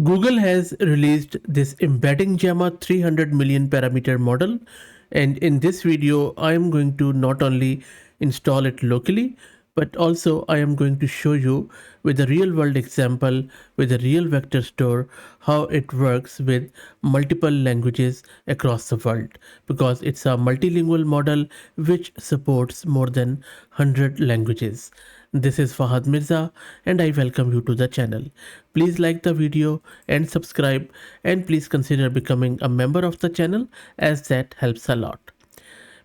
Google has released this EmbeddingGemma 300 million parameter model, and in this video I am going to not only install it locally, but also I am going to show you with a real world example with a real vector store how it works with multiple languages across the world, because it's a multilingual model which supports more than 100 languages. This is Fahad Mirza and I welcome you to the channel. Please like the video and subscribe, and please consider becoming a member of the channel as that helps a lot.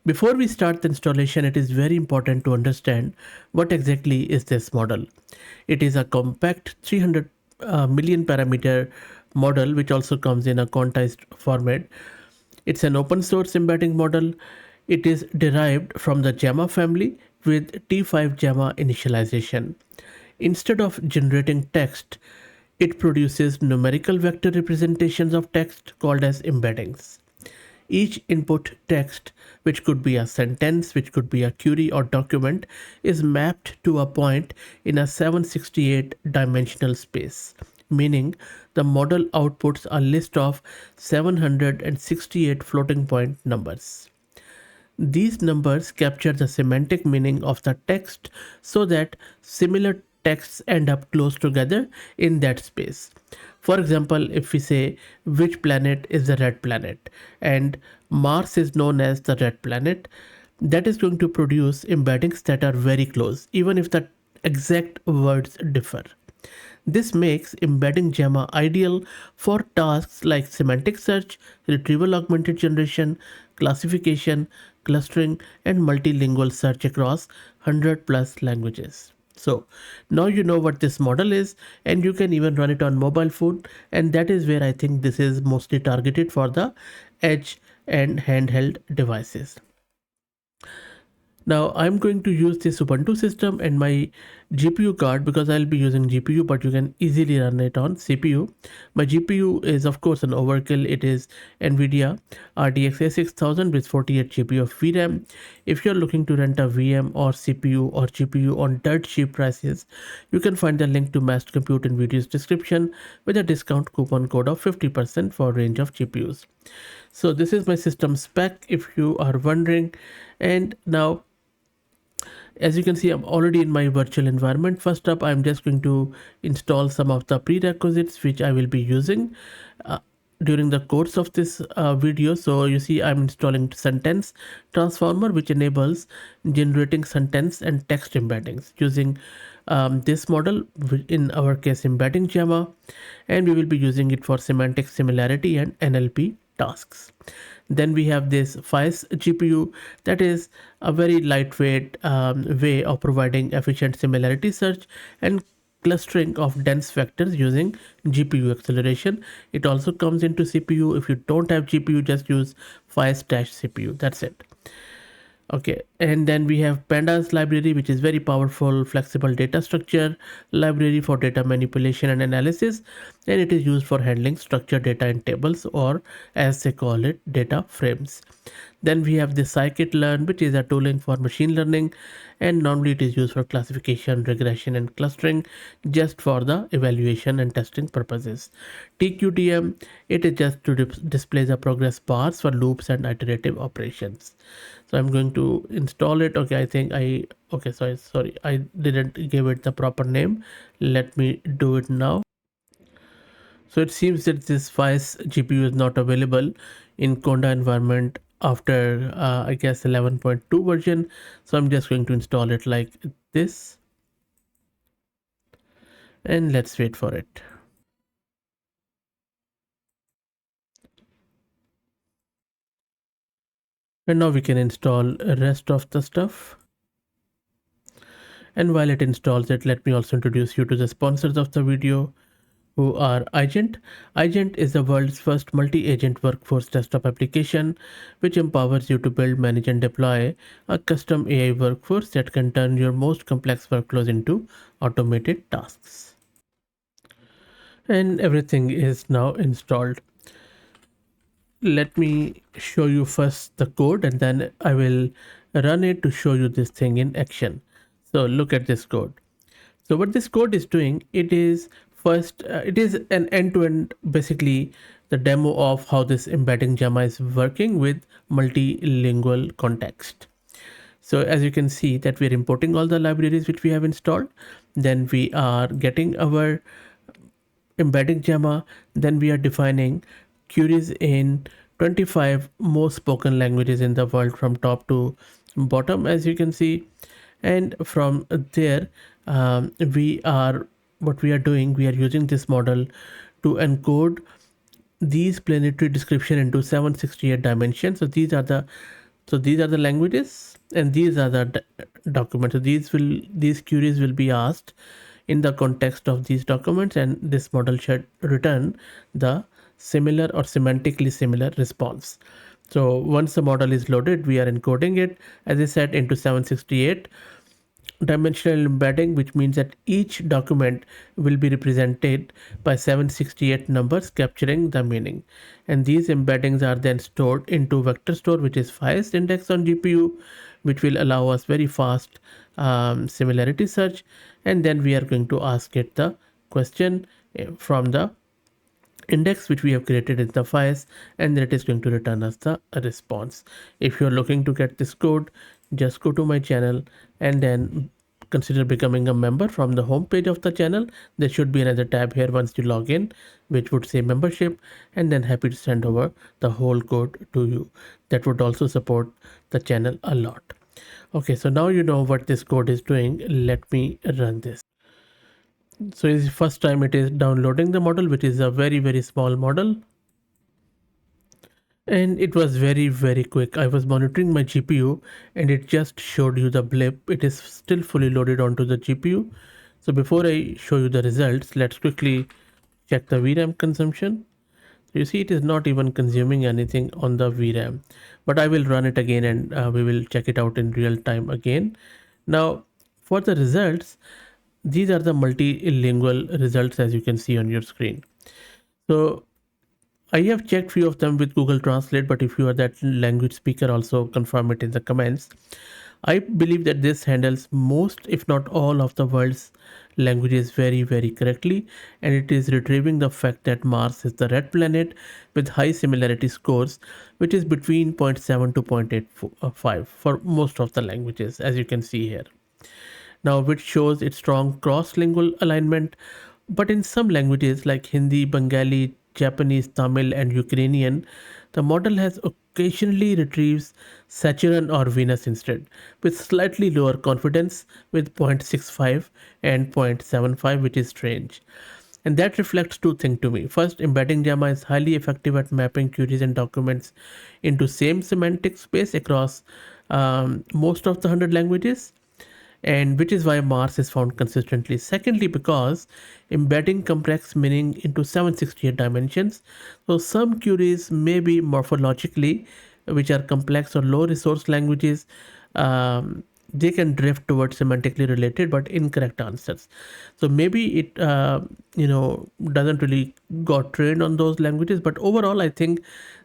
Before we start the installation, it is very important to understand what exactly is this model. It is a compact 300 million parameter model which also comes in a quantized format. It's an open source embedding model. It is derived from the Gemma family with T5 Gemma initialization. Instead of generating text, it produces numerical vector representations of text called as embeddings. Each input text, which could be a sentence, which could be a query or document, is mapped to a point in a 768 dimensional space, meaning the model outputs a list of 768 floating point numbers. These numbers capture the semantic meaning of the text so that similar texts end up close together in that space. For example, if we say which planet is the red planet and Mars is known as the red planet, that is going to produce embeddings that are very close, even if the exact words differ. This makes EmbeddingGemma ideal for tasks like semantic search, retrieval augmented generation, classification, clustering, and multilingual search across 100 plus languages. So now you know what this model is, and you can even run it on mobile phone, and that is where I think this is mostly targeted for the edge and handheld devices. Now I'm going to use this Ubuntu system and my GPU card, because I'll be using GPU, but you can easily run it on CPU. My GPU is of course an overkill. It is NVIDIA RTX A6000 with 48 GB of VRAM. If you're looking to rent a VM or CPU or GPU on dirt cheap prices, you can find the link to Massed Compute in video's description with a discount coupon code of 50% for range of GPUs. So this is my system spec if you are wondering. And now, as you can see, I'm already in my virtual environment. First up, I'm just going to install some of the prerequisites which I will be using during the course of this video. So you see I'm installing sentence transformer, which enables generating sentence and text embeddings using this model, in our case EmbeddingGemma, and we will be using it for semantic similarity and NLP tasks. Then we have this FICE GPU, that is a very lightweight way of providing efficient similarity search and clustering of dense vectors using GPU acceleration. It also comes into CPU. If you don't have GPU, just use FICE-CPU. That's it. Okay, and then we have pandas library, which is very powerful flexible data structure library for data manipulation and analysis, and it is used for handling structured data in tables, or as they call it, data frames. Then we have the scikit-learn, which is a tooling for machine learning, and normally it is used for classification, regression, and clustering, just for the evaluation and testing purposes. TQDM, it is just to display the progress bars for loops and iterative operations. So I'm going to install it. Okay, I think okay, sorry, I didn't give it the proper name. Let me do it now. So it seems that this FICE GPU is not available in Conda environment after I guess 11.2 version. So I'm just going to install it like this, and let's wait for it. And now we can install rest of the stuff. And while it installs it, let me also introduce you to the sponsors of the video, who are iGent. iGent is the world's first multi-agent workforce desktop application, which empowers you to build, manage, and deploy a custom AI workforce that can turn your most complex workflows into automated tasks. And everything is now installed. Let me show you first the code, and then I will run it to show you this thing in action. So look at this code. So what this code is doing, it is First, it is an end-to-end, basically the demo of how this embedding Gemma is working with multilingual context. So as you can see that we're importing all the libraries which we have installed. Then we are getting our embedding Gemma. Then we are defining queries in 25 most spoken languages in the world from top to bottom, as you can see. And from there, we are what we are doing, we are using this model to encode these planetary description into 768 dimensions. So these are the languages, and these are the documents. So these queries will be asked in the context of these documents, and this model should return the similar or semantically similar response. So once the model is loaded, we are encoding it, as I said, into 768 dimensional embedding, which means that each document will be represented by 768 numbers capturing the meaning. And these embeddings are then stored into vector store, which is fast index on GPU, which will allow us very fast similarity search. And then we are going to ask it the question from the index which we have created in the files, and then it is going to return us the response. If you're looking to get this code, just go to my channel and then consider becoming a member. From the home page of the channel, there should be another tab here once you log in, which would say membership, and then happy to send over the whole code to you. That would also support the channel a lot. Okay, so now you know what this code is doing. Let me run this. So it's the first time it is downloading the model, which is a very small model. And it was very quick. I was monitoring my GPU and it just showed you the blip. It is still fully loaded onto the GPU. So before I show you the results, let's quickly check the VRAM consumption. You see it is not even consuming anything on the VRAM, but I will run it again and we will check it out in real time again. Now for the results, these are the multilingual results, as you can see on your screen. So I have checked few of them with Google Translate, but if you are that language speaker, also confirm it in the comments. I believe that this handles most, if not all, of the world's languages very correctly, and it is retrieving the fact that Mars is the red planet with high similarity scores, which is between 0.7 to 0.85 for most of the languages, as you can see here. Now, which shows its strong cross-lingual alignment, but in some languages like Hindi, Bengali, Japanese, Tamil, and Ukrainian, the model has occasionally retrieves Saturn or Venus instead, with slightly lower confidence with 0.65 and 0.75, which is strange. And that reflects two things to me. First, embedding Gemma is highly effective at mapping queries and documents into same semantic space across most of the 100 languages, and which is why Mars is found consistently. Secondly, because embedding complex meaning into 768 dimensions, so some queries may be morphologically, which are complex or low resource languages, they can drift towards semantically related but incorrect answers. So maybe it doesn't really got trained on those languages, but overall I think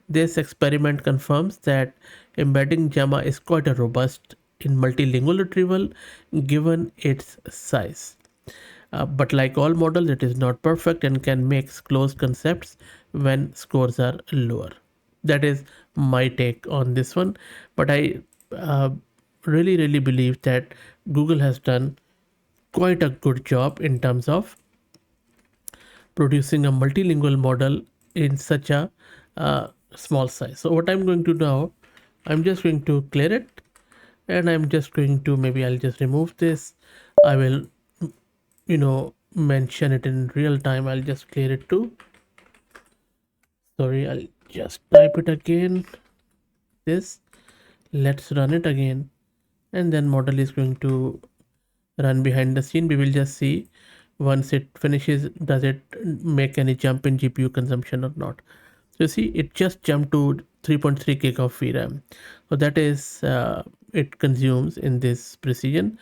this experiment confirms that embedding Gemma is quite a robust in multilingual retrieval given its size. But like all models, it is not perfect and can mix close concepts when scores are lower. That is my take on this one. But I really believe that Google has done quite a good job in terms of producing a multilingual model in such a small size. So what I'm going to do now, I'm just going to clear it, and I'm just going to, maybe I'll just remove this. I will mention it in real time. I'll just clear it too. Sorry, I'll just type it again. This, let's run it again, and then model is going to run behind the scene. We will just see once it finishes, does it make any jump in GPU consumption or not. So see, it just jumped to 3.3 gig of VRAM. So that is it consumes in this precision.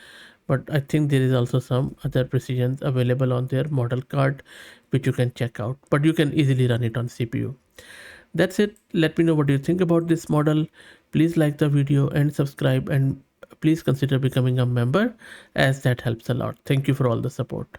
But I think there is also some other precisions available on their model card, which you can check out. But you can easily run it on CPU. That's it. Let me know what you think about this model. Please like the video and subscribe, and please consider becoming a member, as that helps a lot. Thank you for all the support.